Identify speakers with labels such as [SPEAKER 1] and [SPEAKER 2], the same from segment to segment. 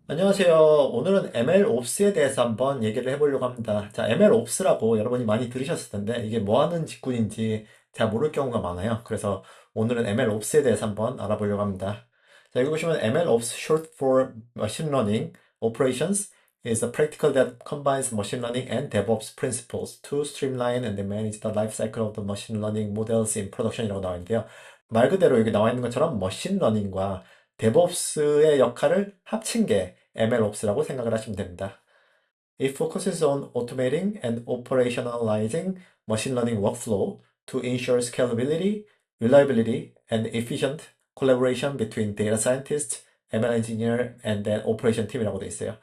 [SPEAKER 1] 안녕하세요. 오늘은 MLOps에 대해서 한번 얘기를 해보려고 합니다. 자, MLOps라고 여러분이 많이 들으셨을 텐데 이게 뭐 하는 직군인지 잘 모를 경우가 많아요. 그래서 오늘은 MLOps에 대해서 한번 알아보려고 합니다. 자, 여기 보시면 MLOps, short for Machine Learning Operations, is a practical that combines machine learning and DevOps principles to streamline and manage the life cycle of the machine learning models in production이라고 나와 있는데요. 말 그대로 여기 나와 있는 것처럼 머신러닝과 DevOps의 역할을 합친 게 MLOps라고 생각을 하시면 됩니다. It focuses on automating and operationalizing machine learning workflow to ensure scalability, reliability, and efficient collaboration between data scientists, ML engineer, and then operation team이라고 되어 있어요.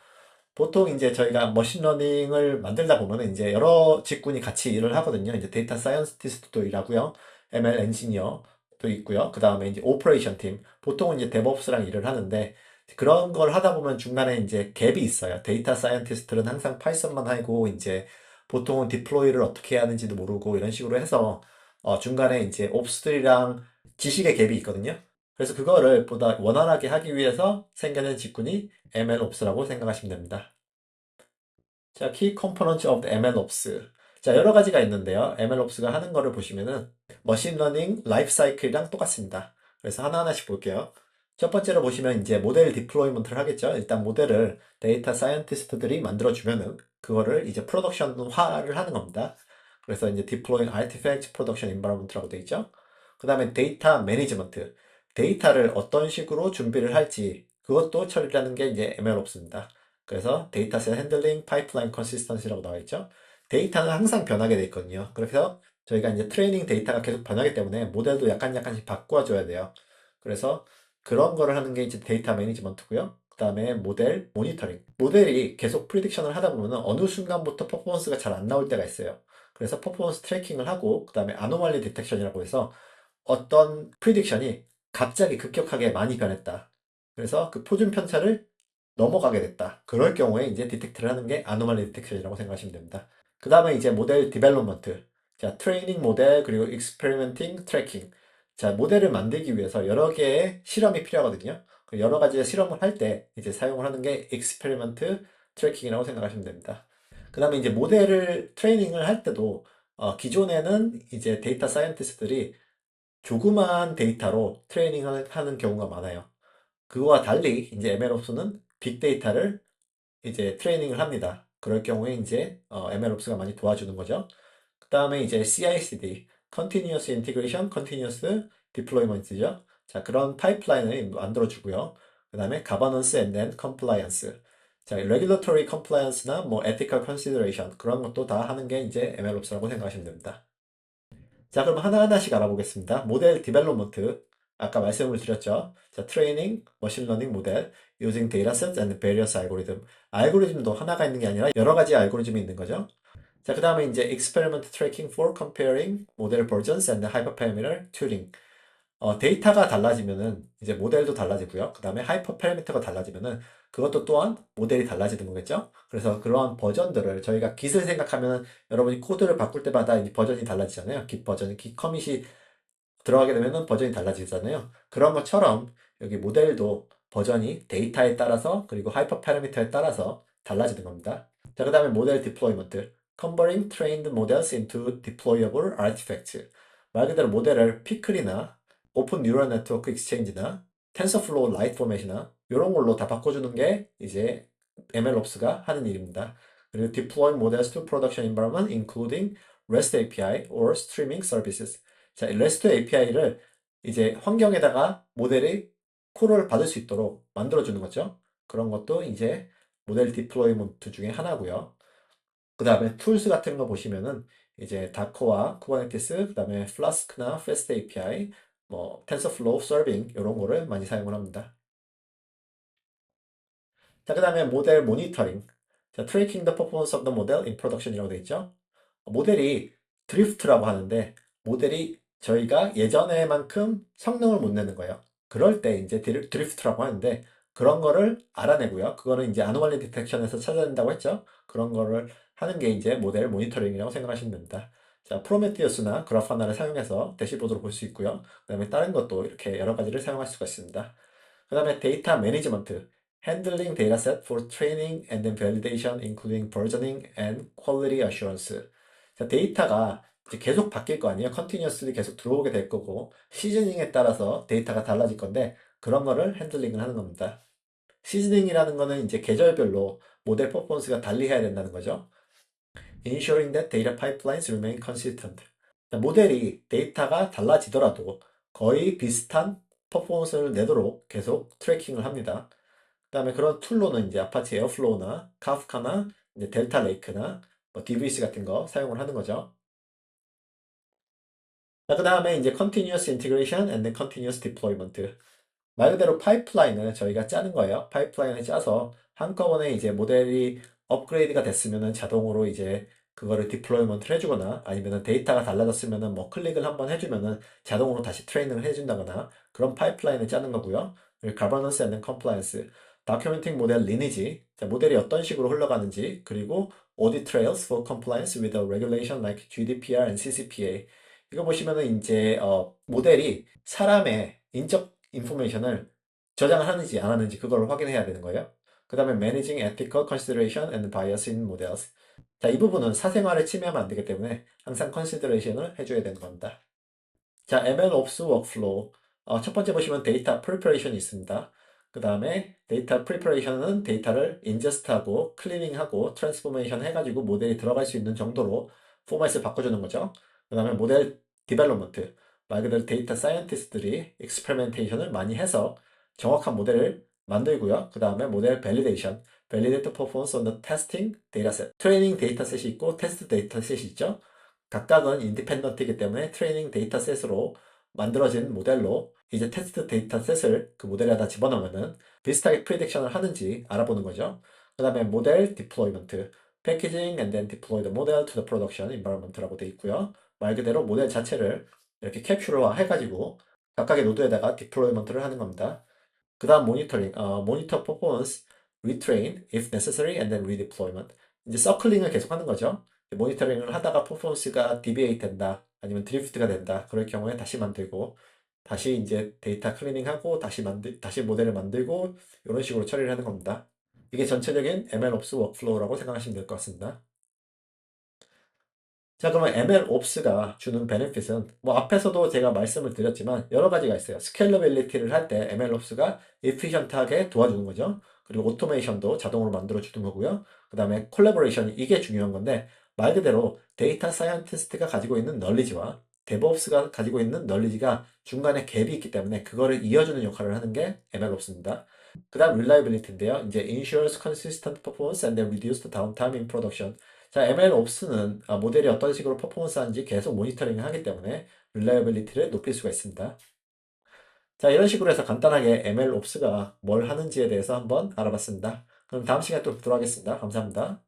[SPEAKER 1] 보통 이제 저희가 머신러닝을 만들다 보면 이제 여러 직군이 같이 일을 하거든요. 이제 데이터 사이언티스트도 일하고요. ML 엔지니어도 있고요. 그 다음에 이제 오퍼레이션 팀. 보통은 이제 데브옵스랑 일을 하는데 그런 걸 하다 보면 중간에 이제 갭이 있어요. 데이터 사이언티스트는 항상 파이썬만 하고 이제 보통은 디플로이를 어떻게 해야 하는지도 모르고 이런 식으로 해서 중간에 이제 옵스들이랑 지식의 갭이 있거든요. 그래서 그거를 보다 원활하게 하기 위해서 생겨난 직군이 MLOps라고 생각하시면 됩니다. 자, Key Components of the MLOps. 자, 여러 가지가 있는데요. MLOps가 하는 거를 보시면은 머신러닝 라이프 사이클이랑 똑같습니다. 그래서 하나하나씩 볼게요. 첫 번째로 보시면 이제 모델 디플로이먼트를 하겠죠. 일단 모델을 데이터 사이언티스트들이 만들어주면은 그거를 이제 프로덕션화를 하는 겁니다. 그래서 이제 deploying artifact production environment라고 되어 있죠. 그 다음에 데이터 매니지먼트. 데이터를 어떤 식으로 준비를 할지 그것도 처리하는 게 이제 MLOps입니다. 그래서 데이터셋 핸들링, 파이프라인 컨시스턴시라고 나와 있죠. 데이터는 항상 변하게 돼 있거든요. 그래서 저희가 이제 트레이닝 데이터가 계속 변하기 때문에 모델도 약간씩 바꿔줘야 돼요. 그래서 그런 거를 하는 게 이제 데이터 매니지먼트고요. 그 다음에 모델 모니터링. 모델이 계속 프리딕션을 하다 보면 어느 순간부터 퍼포먼스가 잘 안 나올 때가 있어요. 그래서 퍼포먼스 트래킹을 하고 그 다음에 아노말리 디텍션이라고 해서 어떤 프리딕션이 갑자기 급격하게 많이 변했다. 그래서 그 표준 편차를 넘어가게 됐다. 그럴 경우에 이제 디텍트를 하는 게 아노말리 디텍션이라고 생각하시면 됩니다. 그 다음에 이제 모델 디벨롭먼트. 자, 트레이닝 모델 그리고 익스페리멘팅 트래킹. 자, 모델을 만들기 위해서 여러 개의 실험이 필요하거든요. 그 여러 가지의 실험을 할 때 이제 사용을 하는 게 익스페리먼트 트래킹이라고 생각하시면 됩니다. 그 다음에 이제 모델을 트레이닝을 할 때도 기존에는 이제 데이터 사이언티스트들이 조그마한 데이터로 트레이닝을 하는 경우가 많아요. 그거와 달리 이제 MLOps는 빅데이터를 이제 트레이닝을 합니다. 그럴 경우에 이제 MLOps가 많이 도와주는 거죠. 그 다음에 이제 CI/CD, Continuous Integration, Continuous Deployment죠. 자, 그런 파이프라인을 만들어주고요. 그 다음에 Governance and then Compliance. 자, Regulatory Compliance나 뭐 Ethical Consideration 그런 것도 다 하는 게 이제 MLOps라고 생각하시면 됩니다. 자, 그럼 하나하나씩 알아보겠습니다. 모델 디벨롭먼트. 아까 말씀을 드렸죠. 자, 트레이닝, 머신러닝 모델, using datasets and various algorithm. 알고리즘도 하나가 있는 게 아니라 여러 가지 알고리즘이 있는 거죠. 자, 그 다음에 이제 experiment tracking for comparing model versions and hyperparameter tuning. 데이터가 달라지면은 이제 모델도 달라지고요. 그 다음에 하이퍼 파라미터가 달라지면은 그것도 또한 모델이 달라지는 거겠죠. 그래서 그러한 버전들을 저희가 깃을 생각하면 여러분이 코드를 바꿀 때마다 이 버전이 달라지잖아요. 깃 버전, 깃 커밋이 들어가게 되면은 버전이 달라지잖아요. 그런 것처럼 여기 모델도 버전이 데이터에 따라서 그리고 하이퍼 파라미터에 따라서 달라지는 겁니다. 자, 그 다음에 모델 디플로이먼트. Converting trained models into deployable artifacts. 말 그대로 모델을 피클이나 오픈 뉴럴 네트워크 익스체인지나 텐서플로우 라이트 포맷이나 이런 걸로 다 바꿔주는 게 이제 MLOps가 하는 일입니다. 그리고 deploying models to production environment including REST API or streaming services. 자, REST API를 이제 환경에다가 모델이 콜을 받을 수 있도록 만들어주는 거죠. 그런 것도 이제 모델 디플로이먼트 중에 하나고요. 그 다음에 툴스 같은 거 보시면은 이제 다커와 쿠버네티스, 그 다음에 플라스크나 패스트 API, 뭐 텐서플로우, 서빙 이런 거를 많이 사용을 합니다. 자, 그 다음에 모델 모니터링. 자, tracking the performance of the model in production이라고 되어 있죠. 모델이 드리프트라고 하는데 모델이 저희가 예전에만큼 성능을 못 내는 거예요. 그럴 때 이제 드리프트라고 하는데 그런 거를 알아내고요. 그거는 이제 아노말리 디텍션에서 찾아낸다고 했죠. 그런 거를 하는 게 이제 모델 모니터링이라고 생각하시면 됩니다. 자, 프로메티우스나 그라파나를 사용해서 대시보드로 볼 수 있고요. 그 다음에 다른 것도 이렇게 여러 가지를 사용할 수가 있습니다. 그 다음에 데이터 매니지먼트, handling dataset for training and then validation, including versioning and quality assurance. 자, 데이터가 이제 계속 바뀔 거 아니에요. 컨티뉴어스리 계속 들어오게 될 거고, 시즈닝에 따라서 데이터가 달라질 건데, 그런 거를 핸들링을 하는 겁니다. 시즈닝이라는 거는 이제 계절별로 모델 퍼포먼스가 달리 해야 된다는 거죠. Ensuring that data pipelines remain consistent. 모델이 데이터가 달라지더라도 거의 비슷한 퍼포먼스를 내도록 계속 트래킹을 합니다. 그 다음에 그런 툴로는 이제 아파치 에어플로우나 카프카나 이제 델타 레이크나 뭐 DVC 같은 거 사용을 하는 거죠. 그 다음에 이제 Continuous Integration and then Continuous Deployment. 말 그대로 파이프라인을 저희가 짜는 거예요. 파이프라인을 짜서 한꺼번에 이제 모델이 업그레이드가 됐으면은 자동으로 이제 그거를 디플로이먼트를 해주거나 아니면은 데이터가 달라졌으면은 뭐 클릭을 한번 해주면은 자동으로 다시 트레이닝을 해준다거나 그런 파이프라인을 짜는 거고요. 그리고 Governance and Compliance, Documenting 모델 리니지, 자, 모델이 어떤 식으로 흘러가는지, 그리고 Audit Trails for Compliance with a Regulation like GDPR and CCPA. 이거 보시면은 이제 모델이 사람의 인적 인포메이션을 저장을 하는지 안 하는지 그걸 확인해야 되는 거예요. 그 다음에 Managing Ethical Consideration and Bias in Models. 자, 이 부분은 사생활을 침해하면 안 되기 때문에 항상 컨시더레이션을 해줘야 되는 겁니다. 자, MLOps workflow. 첫 번째 보시면 데이터 프리퍼레이션이 있습니다. 그 다음에 데이터 프리퍼레이션은 데이터를 인저스트하고 클리닝하고 트랜스포메이션 해가지고 모델이 들어갈 수 있는 정도로 포맷을 바꿔주는 거죠. 그 다음에 모델 디벨롭먼트. 말 그대로 데이터 사이언티스트들이 익스페리멘테이션을 많이 해서 정확한 모델을 만들고요. 그 다음에 모델 밸리데이션. Validate performance on the testing dataset. 트레이닝 데이터셋이 있고 테스트 데이터셋이 있죠. 각각은 인디펜던트이기 때문에 트레이닝 데이터셋으로 만들어진 모델로 이제 테스트 데이터셋을 그 모델에다 집어넣으면은 비슷하게 프리딕션을 하는지 알아보는 거죠. 그 다음에 모델 디플로이먼트, 패키징 and then deploy the model to the production environment라고 되어 있고요. 말 그대로 모델 자체를 이렇게 캡슐화 해가지고 각각의 노드에다가 디플로이먼트를 하는 겁니다. 그 다음 모니터링, 모니터 퍼포먼스, retrain if necessary and then redeployment. 이제 서클링을 계속 하는 거죠. 모니터링을 하다가 퍼포먼스가 디비에이트 된다, 아니면 드리프트가 된다. 그럴 경우에 다시 만들고, 다시 이제 데이터 클리닝하고, 다시 모델을 만들고, 이런 식으로 처리를 하는 겁니다. 이게 전체적인 MLOps 워크플로우라고 생각하시면 될 것 같습니다. 자, 그러면 MLOps가 주는 베네핏은 뭐 앞에서도 제가 말씀을 드렸지만 여러 가지가 있어요. 스케일러빌리티를 할 때 MLOps가 에피션트하게 도와주는 거죠. 그리고 오토메이션도 자동으로 만들어 주는 거고요. 그 다음에 콜라보레이션, 이게 중요한 건데 말 그대로 데이터 사이언티스트가 가지고 있는 널리지와 데브옵스가 가지고 있는 널리지가 중간에 갭이 있기 때문에 그거를 이어주는 역할을 하는 게 MLOps입니다. 그 다음 reliability인데요. 이제 ensures consistent performance and then reduced downtime in production. 자, MLOps는 모델이 어떤 식으로 퍼포먼스 하는지 계속 모니터링을 하기 때문에 릴라이빌리티를 높일 수가 있습니다. 자, 이런 식으로 해서 간단하게 MLOps가 뭘 하는지에 대해서 한번 알아봤습니다. 그럼 다음 시간에 또 뵙도록 하겠습니다. 감사합니다.